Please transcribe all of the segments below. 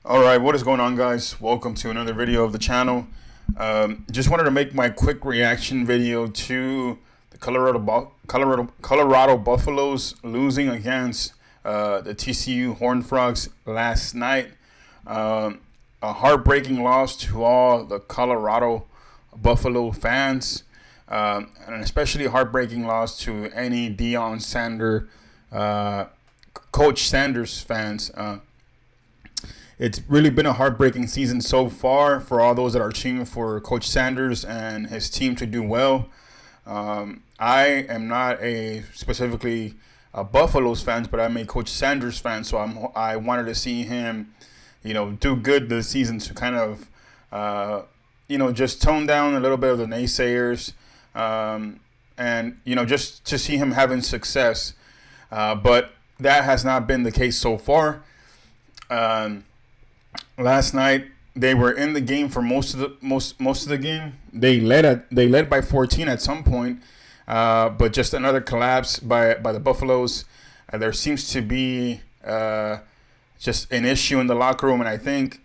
All right, what is going on, guys? Welcome to another video of the channel. Just wanted to make my quick reaction video to the Colorado Buffaloes losing against the TCU Horned Frogs last night. A heartbreaking loss to all the Colorado Buffalo fans, and especially a heartbreaking loss to any Deion Sanders, Coach Sanders fans. It's really been a heartbreaking season so far for all those that are cheering for Coach Sanders and his team to do well. I am not specifically a Buffaloes fan, but I'm a Coach Sanders fan, so I wanted to see him, do good this season to kind of, just tone down a little bit of the naysayers, and just to see him having success. But that has not been the case so far. Last night they were in the game for most of the game. They led by 14 at some point, but just another collapse by the Buffaloes. There seems to be just an issue in the locker room, and I think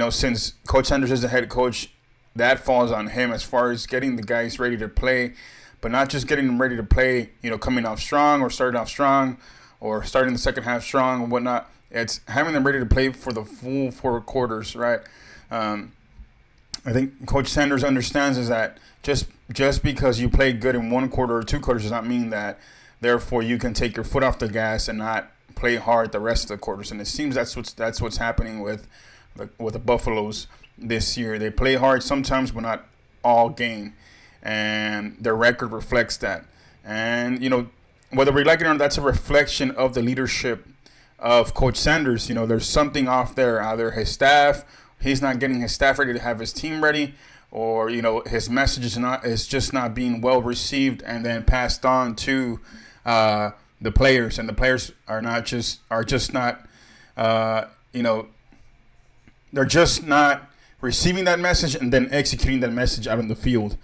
since Coach Sanders is the head coach, that falls on him as far as getting the guys ready to play, but not just getting them ready to play. Coming off strong or starting off strong, or starting the second half strong and whatnot. It's having them ready to play for the full 4 quarters, right? I think Coach Sanders understands is that just because you play good in 1 quarter or 2 quarters does not mean that therefore you can take your foot off the gas and not play hard the rest of the quarters. And it seems that's what's happening with the Buffaloes this year. They play hard sometimes, but not all game, and their record reflects that. And whether we like it or not, that's a reflection of the leadership of Coach Sanders. There's something off there. Either his staff, he's not getting his staff ready to have his team ready, or his message is just not being well received and then passed on to the players, and the players are just not they're just not receiving that message and then executing that message out in the field.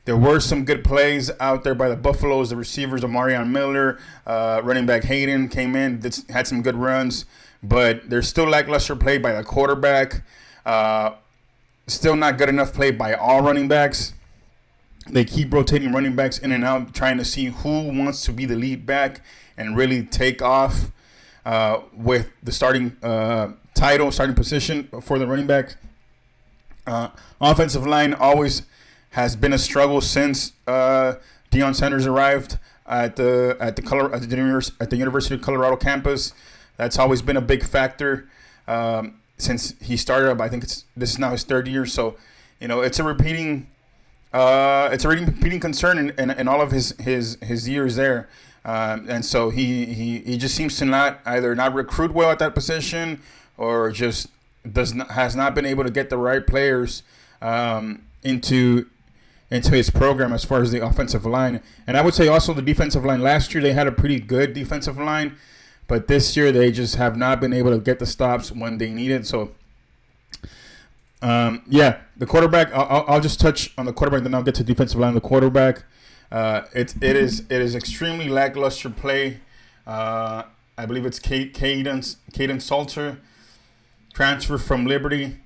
There were some good plays out there by the Buffaloes. The receivers, Amarion Miller, running back Hayden came in, had some good runs, but there's still lackluster play by the quarterback. Still not good enough play by all running backs. They keep rotating running backs in and out, trying to see who wants to be the lead back and really take off with the starting position for the running back. Offensive line always has been a struggle since Deion Sanders arrived at the University of Colorado campus. That's always been a big factor since he started up. I think this is now his 3rd year, so it's a repeating concern in all of his years there, and so he just seems to not recruit well at that position, or just has not been able to get the right players into his program as far as the offensive line. And I would say also the defensive line. Last year they had a pretty good defensive line, but this year they just have not been able to get the stops when they need it. So, the quarterback, I'll just touch on the quarterback, then I'll get to defensive line. The quarterback, it is extremely lackluster play. I believe it's Caden Salter, transfer from Liberty.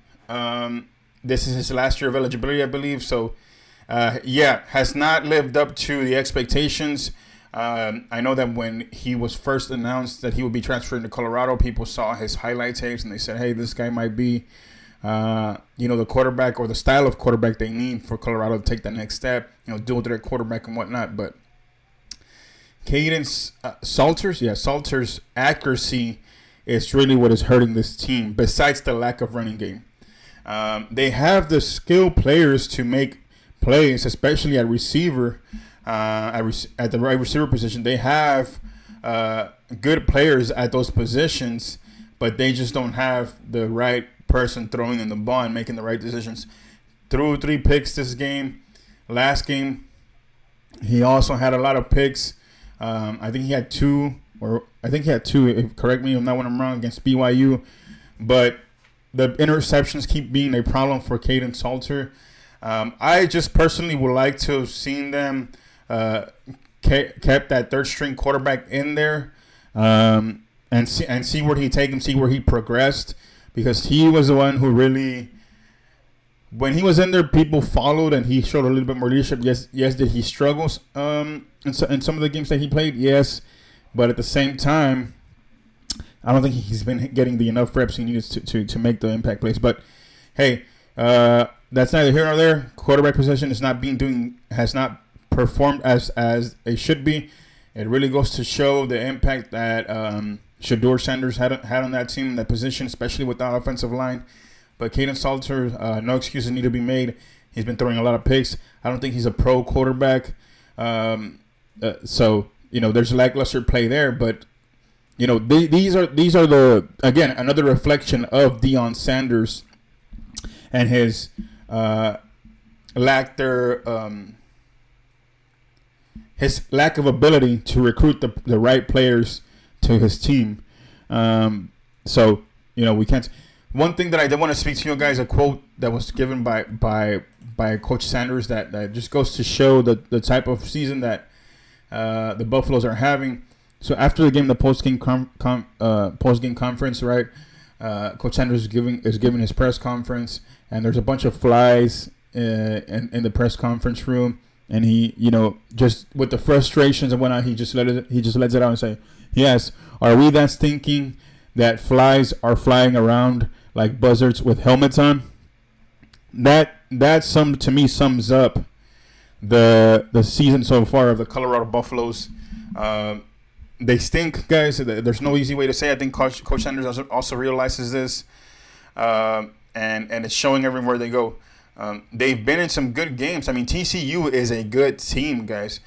This is his last year of eligibility, I believe. So, has not lived up to the expectations. I know that when he was first announced that he would be transferring to Colorado, people saw his highlight tapes and they said, hey, this guy might be, the quarterback or the style of quarterback they need for Colorado to take that next step, dual threat quarterback and whatnot. But Caden Salter's accuracy is really what is hurting this team, besides the lack of running game. They have the skill players to make plays, especially at receiver, at the right receiver position. They have good players at those positions, but they just don't have the right person throwing them the ball and making the right decisions. Threw 3 picks this game. Last game, he also had a lot of picks. I think he had 2. Correct me if not when I'm wrong, against BYU. But the interceptions keep being a problem for Caden Salter. I just personally would like to have seen them kept that 3rd string quarterback in there, and see where he take him, see where he progressed. because he was the one who really, when he was in there, people followed and he showed a little bit more leadership. Yes, did he struggles in some of the games that he played? Yes, but at the same time, I don't think he's been getting the enough reps he needs to make the impact plays. But hey, that's neither here nor there. Quarterback position has not performed as it should be. It really goes to show the impact that Shedeur Sanders had on that team, that position, especially with that offensive line. But Caden Salter, no excuses need to be made. He's been throwing a lot of picks. I don't think he's a pro quarterback. So there's lackluster play there. But these are the, again, another reflection of Deion Sanders and his lack of ability to recruit the right players to his team. So we can't. One thing that I did want to speak to you guys, a quote that was given by Coach Sanders that just goes to show the type of season that the Buffaloes are having. So after the game, the post-game conference, right? Coach Sanders is giving his press conference, and there's a bunch of flies in the press conference room, and he, just with the frustrations and whatnot, he just lets it out and say, "Yes, are we that stinking that flies are flying around like buzzards with helmets on?" That to me sums up the season so far of the Colorado Buffaloes. They stink, guys. There's no easy way to say it. I think Coach Sanders also realizes this, and it's showing everywhere they go. They've been in some good games. I mean, TCU is a good team, guys.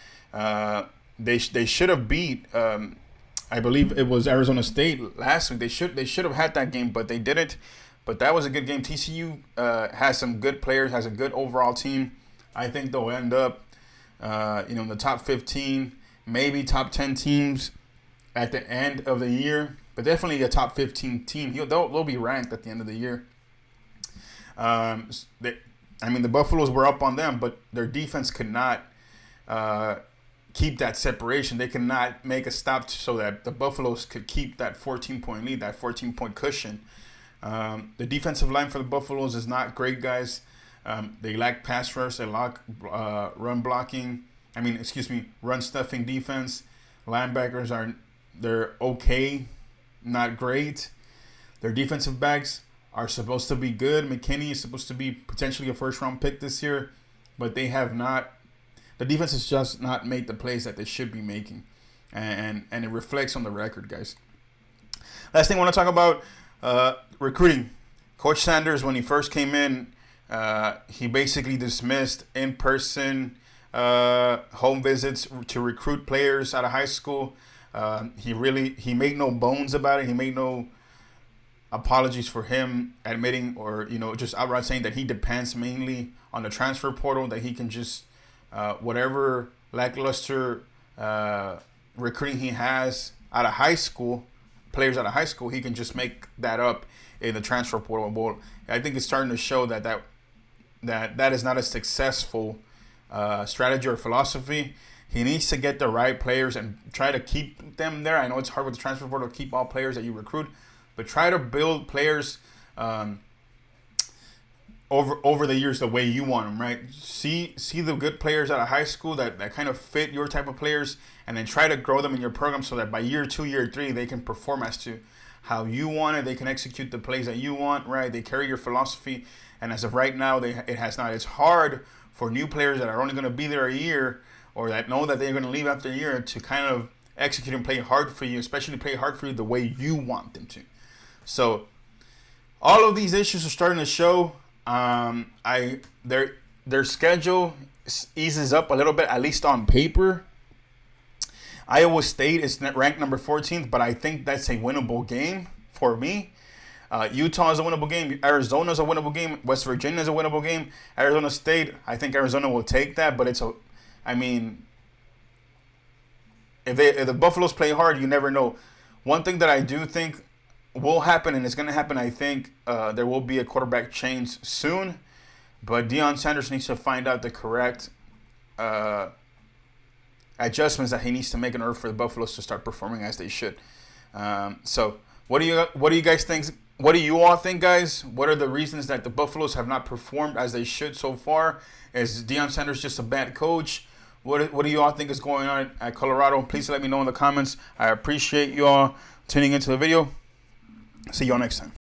They should have beat. I believe it was Arizona State last week. They should have had that game, but they didn't. But that was a good game. TCU has some good players, has a good overall team. I think they'll end up, in the top 15, maybe top 10 teams at the end of the year. But definitely a top 15 team. They'll be ranked at the end of the year. The Buffaloes were up on them, but their defense could not keep that separation. They could not make a stop so that the Buffaloes could keep that 14-point lead, that 14-point cushion. The defensive line for the Buffaloes is not great, guys. They lack pass rush. They lack run stuffing defense. Linebackers they're okay, not great. Their defensive backs are supposed to be good. McKinney is supposed to be potentially a first-round pick this year, but they have not. The defense has just not made the plays that they should be making, and it reflects on the record, guys. Last thing I want to talk about, recruiting. Coach Sanders, when he first came in, he basically dismissed in-person home visits to recruit players out of high school. He made no bones about it. He made no apologies for him admitting or just outright saying that he depends mainly on the transfer portal, that he can just whatever lackluster recruiting he has out of high school, players out of high school, he can just make that up in the transfer portal. Well, I think it's starting to show that is not a successful strategy or philosophy. He needs to get the right players and try to keep them there. I know it's hard with the transfer portal to keep all players that you recruit, but try to build players over the years the way you want them, right? See the good players out of high school that kind of fit your type of players, and then try to grow them in your program so that by year 2, year 3, they can perform as to how you want it. They can execute the plays that you want, right? They carry your philosophy, and as of right now, it has not. It's hard for new players that are only going to be there a year or that know that they're going to leave after a year to kind of execute and play hard for you, especially play hard for you the way you want them to. So all of these issues are starting to show. Their schedule eases up a little bit, at least on paper. Iowa State is ranked number 14th, but I think that's a winnable game for me. Utah is a winnable game. Arizona is a winnable game. West Virginia is a winnable game. Arizona State, I think Arizona will take that, but if the Buffaloes play hard, you never know. One thing that I do think will happen, and it's going to happen, I think there will be a quarterback change soon, but Deion Sanders needs to find out the correct adjustments that he needs to make in order for the Buffaloes to start performing as they should. So what do you guys think what do you all think, guys? What are the reasons that the Buffaloes have not performed as they should so far? Is Deion Sanders just a bad coach? What do you all think is going on at Colorado? Please let me know in the comments. I appreciate you all tuning into the video. See y'all next time.